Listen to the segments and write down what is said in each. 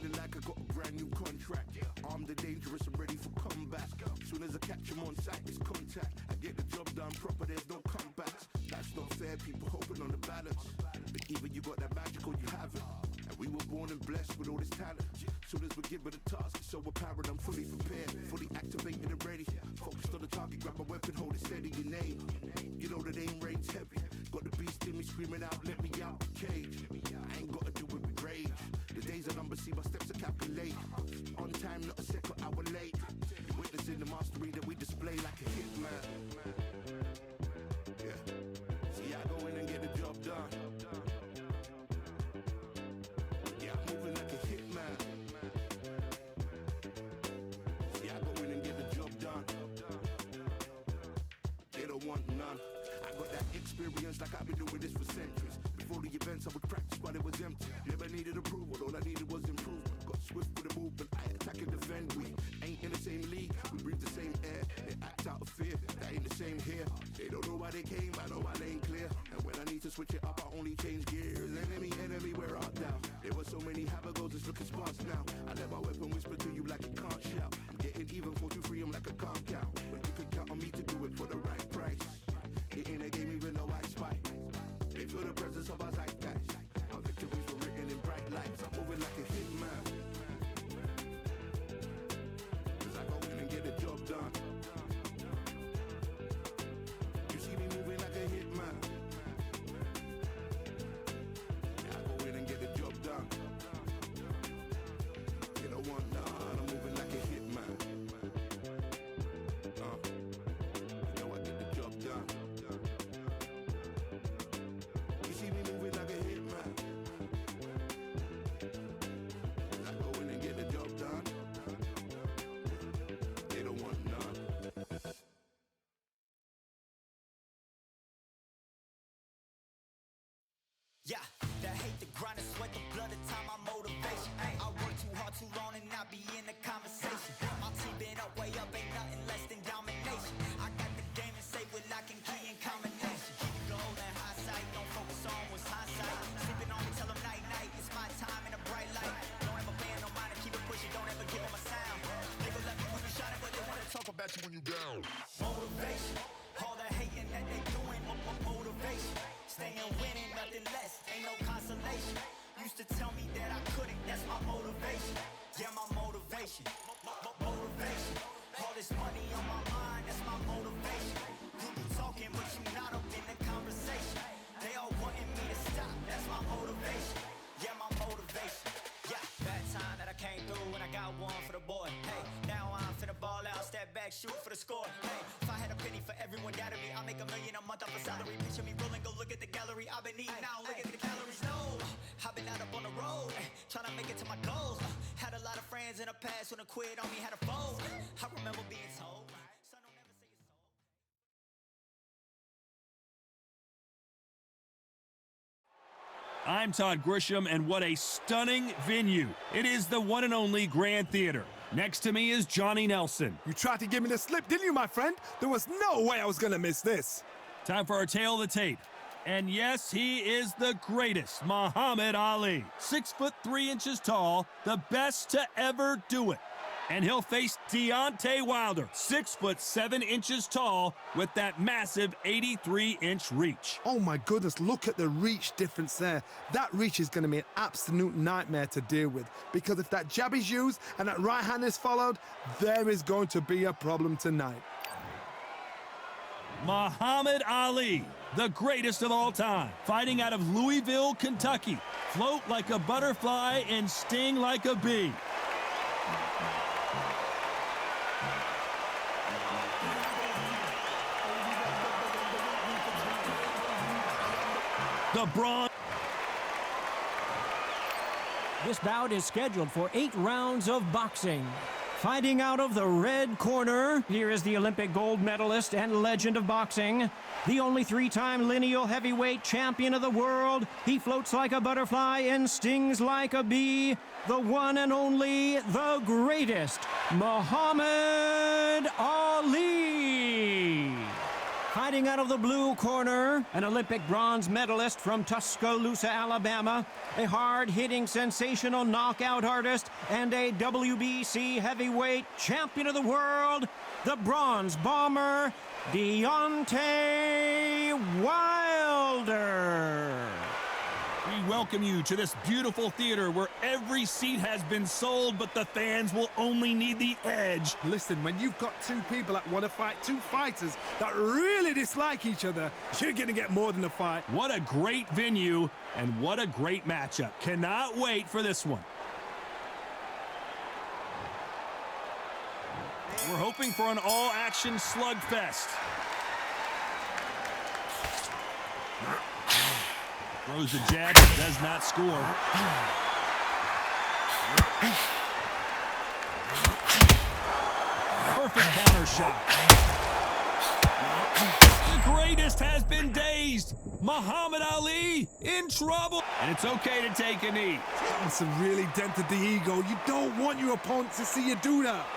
feeling like I got a brand new contract. Armed and dangerous and ready for combat. Soon as I catch him on sight, it's contact. I get the job done proper, there's no comebacks. That's not fair, people hoping on the balance. But either you got that magic or you haven't. And we were born and blessed with all this talent. Soon as we're given a task, it's so apparent I'm fully prepared, fully activated and ready. Focused on the target, grab my weapon, hold it steady, your name. You know that aim rain's heavy. Got the beast in me screaming out, let me out the cage. I ain't gotta do it with rage. The days are numbered, see my steps are calculate. On time, not a second hour late. You're witnessing the mastery that we display like a hitman. Yeah. See, I go in and get the job done. Yeah, I'm moving like a hitman. See, I go in and get the job done. They don't want none. I got that experience like I've been doing this for centuries. Before the events, I would practice while it was empty. Never needed approval, all I needed was improvement. Got swift with the movement, I attack and defend. We ain't in the same league, we breathe the same air. They act out of fear, that ain't the same here. They don't know why they came, I know why they ain't clear. And when I need to switch it up, I only change gears. Enemy, where art thou? There were so many habagos, it's looking sparse now. I let my weapon whisper to you like it can't shout. I'm getting even, 4-2-3, I'm like a calm cow. But you can count on me to do it for the right price. It ain't a game even though I spy. They feel the presence of our zeitgeist. Our victories were written in bright lights. I'm moving like a hitman. Cause I go in and get the job done. You see me moving like a hitman. Yeah, I go in and get the job done. They don't want none. I'm moving like a hitman. You know I get the job done. You see me moving like a hitman. I go in and get the job done. They don't want none. Yeah, that hate, the grind, and sweat, the blood, the time, my motivation. I work too hard, too long, and not be in the conversation. My team been up, way up, ain't nothing less than domination. I got the game and say with lock and key and combination. Keep it gold and high sight, don't focus on what's hindsight. Sleeping on me, tell them night, night, it's my time in a bright light. Don't ever band, no mind, and keep it pushing, don't ever give them a sound. Nigga love you when you shot it, but they wanna talk about you when you down. Motivation, all the hating that they doing, motivation. Staying winning, nothing less, ain't no consolation. Used to tell me that I couldn't, that's my motivation. Yeah, my motivation, motivation. All this money on my mind, that's my motivation. You be talking, but you not up in the conversation. They all wanting me to stop, that's my motivation. Yeah, my motivation. Yeah, that time that I came through and I got one for the boy. Hey, now I'm finna ball out, step back, shoot for the score. Hey, if I had a penny for everyone doubted me, I'll make $1 million a month off a salary. Picture me rolling, go look at the gallery. I've been eating now, look at the calories. No, I've been out up on the road, trying to make it to my goals. Had a lot of friends in the past when I quit on me, had a fold. I remember being told, son, don't ever say it's so. I'm Todd Grisham, and what a stunning venue. It is the one and only Grand Theater. Next to me is Johnny Nelson. You tried to give me the slip, didn't you, my friend? There was no way I was gonna miss this. Time for our tale of the tape. And yes, he is the greatest, Muhammad Ali. 6'3" tall, the best to ever do it. And he'll face Deontay Wilder, 6'7" tall, with that massive 83-inch reach. Oh my goodness, look at the reach difference there. That reach is going to be an absolute nightmare to deal with, because if that jab is used and that right hand is followed, there is going to be a problem tonight. Muhammad Ali, the greatest of all time, fighting out of Louisville, Kentucky. Float like a butterfly and sting like a bee. The Braun. This bout is scheduled for 8 rounds of boxing. Fighting out of the red corner, here is the Olympic gold medalist and legend of boxing, the only 3-time lineal heavyweight champion of the world. He floats like a butterfly and stings like a bee. The one and only, the greatest, Muhammad Ali. Fighting out of the blue corner, an Olympic bronze medalist from Tuscaloosa, Alabama, a hard-hitting, sensational knockout artist, and a WBC heavyweight champion of the world, the Bronze Bomber, Deontay Wilder. We welcome you to this beautiful theater where every seat has been sold, but the fans will only need the edge. Listen, when you've got two people that want to fight, two fighters that really dislike each other, you're going to get more than a fight. What a great venue, and what a great matchup. Cannot wait for this one. We're hoping for an all-action slugfest. Throws the jab, but does not score. Perfect counter shot. The greatest has been dazed. Muhammad Ali in trouble. And it's okay to take a knee. That's really dented the ego. You don't want your opponent to see you do that.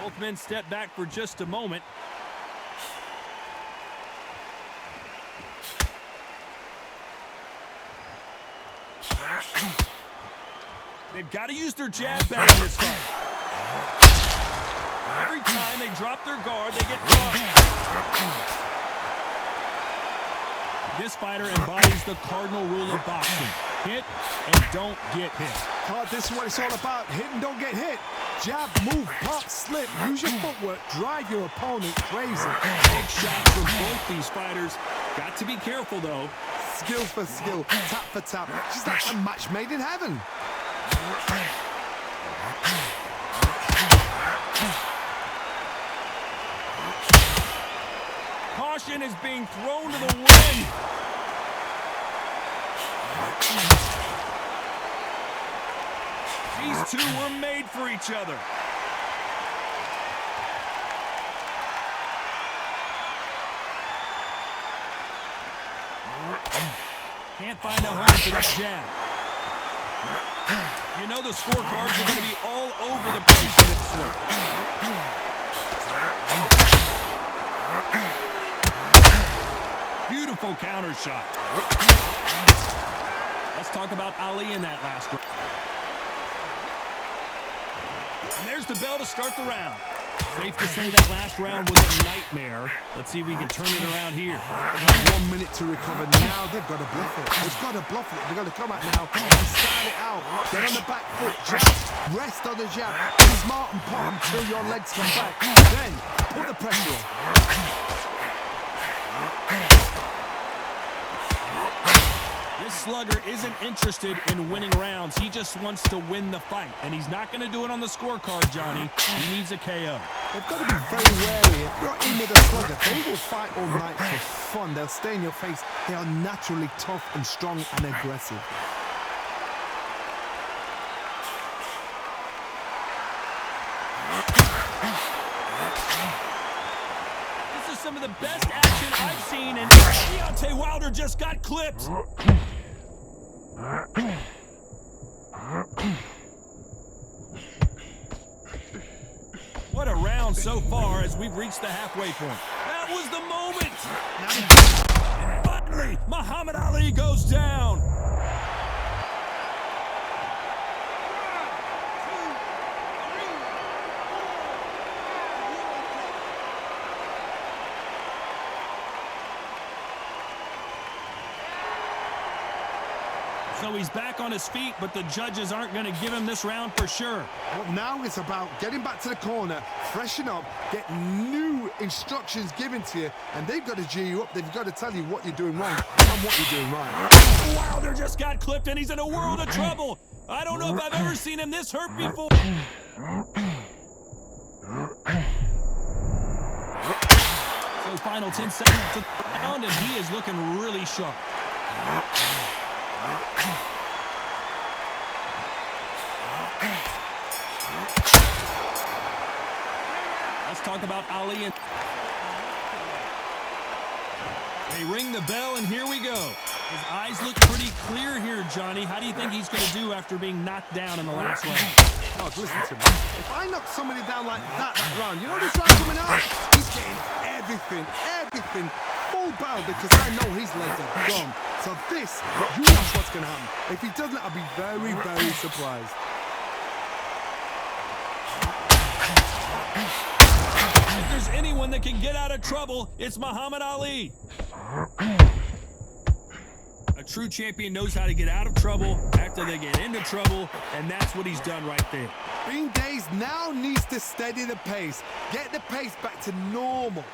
Both men step back for just a moment. They've got to use their jab better in this fight. Every time they drop their guard, they get caught. This fighter embodies the cardinal rule of boxing. Hit and don't get hit. Oh, this is what it's all about. Hit and don't get hit. Jab, move, pop, slip. Use your footwork. Drive your opponent crazy. Big shots from both these fighters. Got to be careful, though. Skill for skill, tap for tap. Just like a match made in heaven. Caution is being thrown to the wind. These two were made for each other. Can't find a home for that jab. You know the scorecards are going to be all over the place in this one. Beautiful counter shot. Let's talk about Ali in that last round. And there's the bell to start the round. Safe to say that last round was a nightmare. Let's see if we can turn it around here. 1 minute to recover. Now they've got to bluff it. They've got to bluff it. They've got to come out now and style it out. Get on the back foot. Jab. Rest on the jab. Be smart and pop until your legs come back. Then put the pressure on. This slugger isn't interested in winning rounds. He just wants to win the fight. And he's not going to do it on the scorecard, Johnny. He needs a KO. They've got to be very wary. If you're in with a slugger, they will fight all night for fun. They'll stay in your face. They are naturally tough and strong and aggressive. This is some of the best action I've seen, and Deontay Wilder just got clipped. What a round so far as we've reached the halfway point. That was the moment. And finally, Muhammad Ali goes down. So he's back on his feet, but the judges aren't going to give him this round for sure. Well, now it's about getting back to the corner, freshen up, get new instructions given to you, and they've got to G you up. They've got to tell you what you're doing wrong and what you're doing right. Wilder just got clipped, and he's in a world of trouble. I don't know if I've ever seen him this hurt before. So final 10 seconds to the round, and he is looking really sharp. Let's talk about Ali. And They ring the bell, and here we go. His eyes look pretty clear here, Johnny. How do you think he's going to do after being knocked down in the last round? Oh, listen to me. If I knock somebody down like that round, you know this round coming out? He's getting everything full bow because I know his legs are gone. So this, you watch what's going to happen. If he doesn't, I'll be very, very surprised. If there's anyone that can get out of trouble, it's Muhammad Ali. A true champion knows how to get out of trouble after they get into trouble, and that's what he's done right there. Bean Days now needs to steady the pace, get the pace back to normal.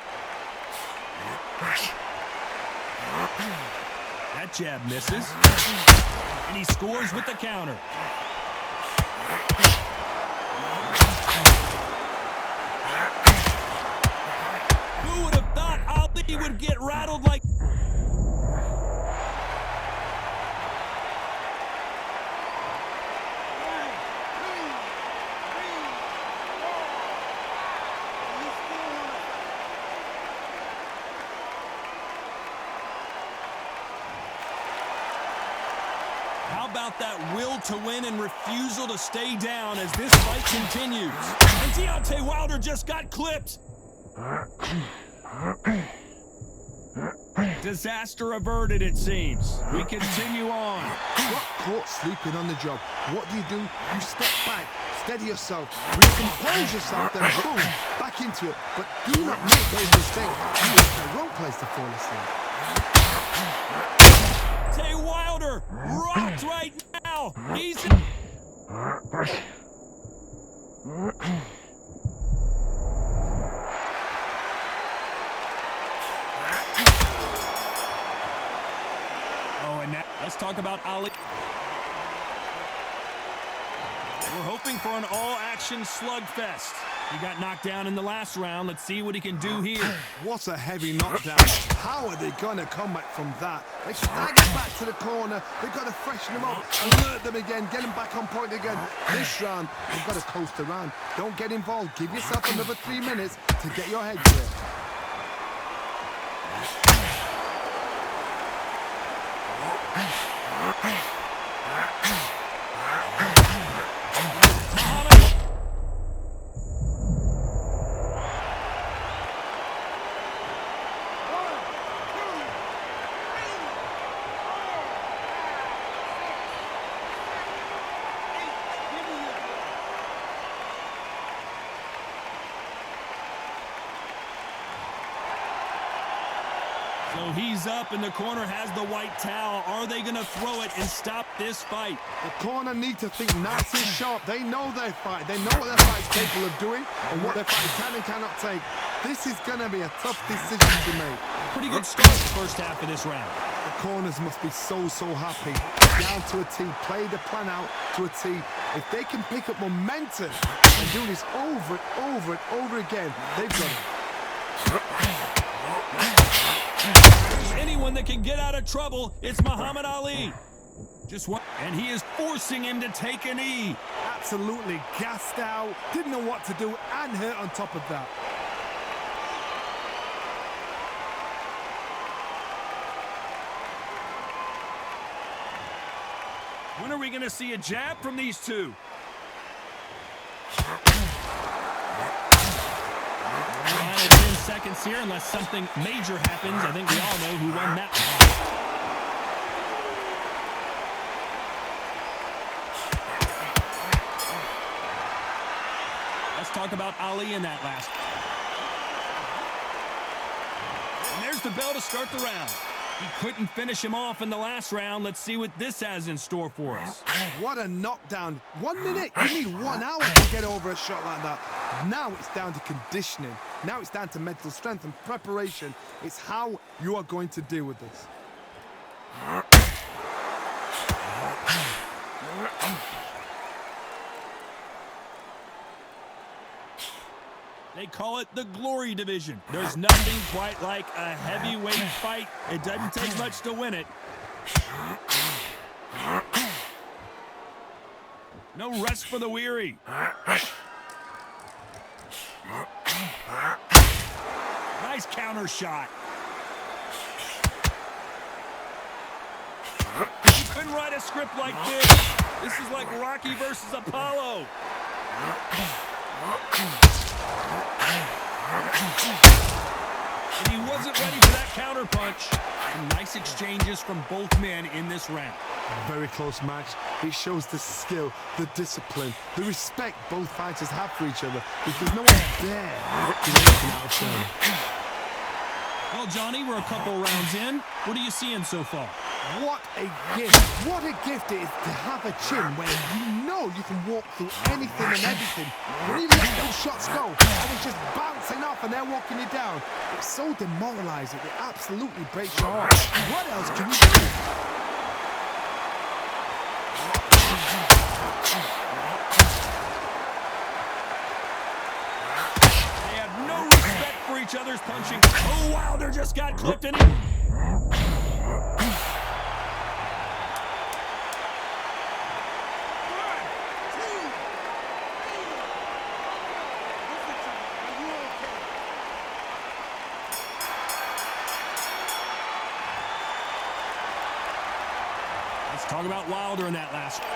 That jab misses, and he scores with the counter. Who would have thought Ali would get rattled like... How about that will to win and refusal to stay down as this fight continues? And Deontay Wilder just got clipped. Disaster averted, it seems. We continue on. Got caught sleeping on the job. What do? You step back, steady yourself, recompose yourself, then boom, back into it. But do not make those mistakes. You are the wrong place to fall asleep. Tay Wilder rocked right now. He's... Oh, and now let's talk about Ali. We're hoping for an all-action slugfest. He got knocked down in the last round. Let's see what he can do here. What a heavy knockdown. How are they going to come back from that? They stagger back to the corner. They've got to freshen them up, alert them again, get them back on point again. This round, they've got to coast around. Don't get involved. Give yourself another 3 minutes to get your head clear. So he's up, and the corner has the white towel. Are they going to throw it and stop this fight? The corner need to think nice and sharp. They know their fight. They know what their fight's capable of doing and what their fight can and cannot take. This is going to be a tough decision to make. Pretty good start the first half of this round. The corners must be so happy. Down to a T. Play the plan out to a T. If they can pick up momentum and do this over and over again, they've got it. Anyone that can get out of trouble, it's Muhammad Ali. Just one, and he is forcing him to take a knee. Absolutely gassed out, didn't know what to do, and hurt on top of that. When are we going to see a jab from these two? 10 seconds here, unless something major happens. I think we all know who won that one. Let's talk about Ali in that last. And there's the bell to start the round. He couldn't finish him off in the last round. Let's see what this has in store for us. What a knockdown. 1 minute. You need 1 hour to get over a shot like that. Now it's down to conditioning. Now it's down to mental strength and preparation. It's how you are going to deal with this. They call it the Glory Division. There's nothing quite like a heavyweight fight. It doesn't take much to win it. No rest for the weary. Nice counter shot. You couldn't write a script like this. This is like Rocky versus Apollo. And he wasn't ready for that counterpunch. And nice exchanges from both men in this round. A very close match. It shows the skill, the discipline, the respect both fighters have for each other, because no one's there to get anything out of turn. Well, Johnny, we're a couple rounds in. What are you seeing so far? What a gift. What a gift it is to have a chin where you know you can walk through anything and everything. When you let those shots go, and it's just bouncing off and they're walking you down, it's so demoralizing. It absolutely breaks your heart. What else can you do? They have no respect for each other's punching. Oh, Wilder just got clipped in it. Talk about Wilder in that last one.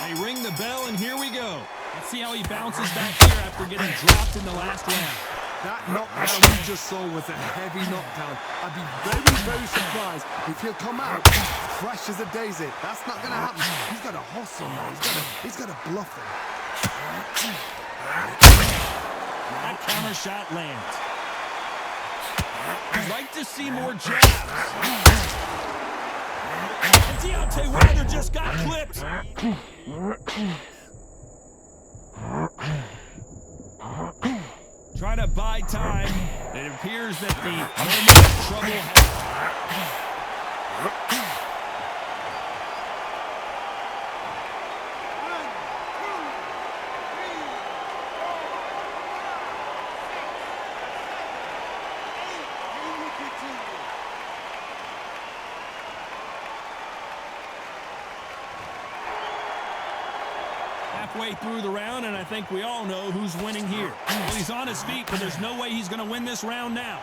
They ring the bell, and here we go. Let's see how he bounces back here after getting dropped in the last round. That knockdown we just saw was a heavy knockdown. I'd be very, very surprised if he'll come out fresh as a daisy. That's not going to happen. He's got a hustle now. He's got a bluff him. That counter shot lands. I'd like to see more jabs. And Deontay Wilder just got clipped. Try to buy time. It appears that the moment of trouble has... Halfway through the round, and I think we all know who's winning here. Well, he's on his feet, but there's no way he's going to win this round now.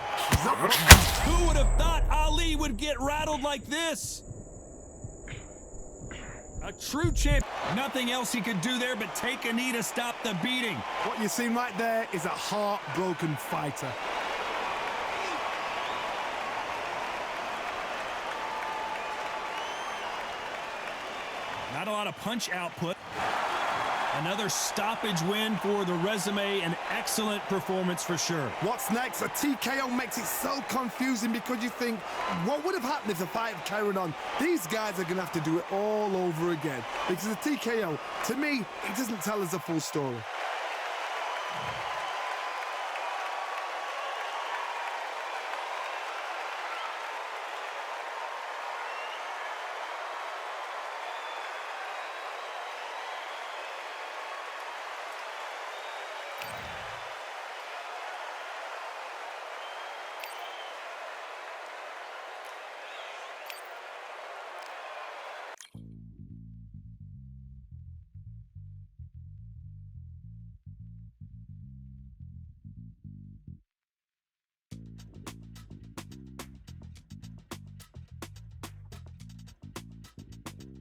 Who would have thought Ali would get rattled like this? A true champ. Nothing else he could do there but take a knee to stop the beating. What you're seeing right there is a heartbroken fighter. Not a lot of punch output. Another stoppage win for the resume. An excellent performance for sure. What's next? A TKO makes it so confusing because you think, what would have happened if the fight had carried on? These guys are going to have to do it all over again. Because the TKO, to me, it doesn't tell us the full story.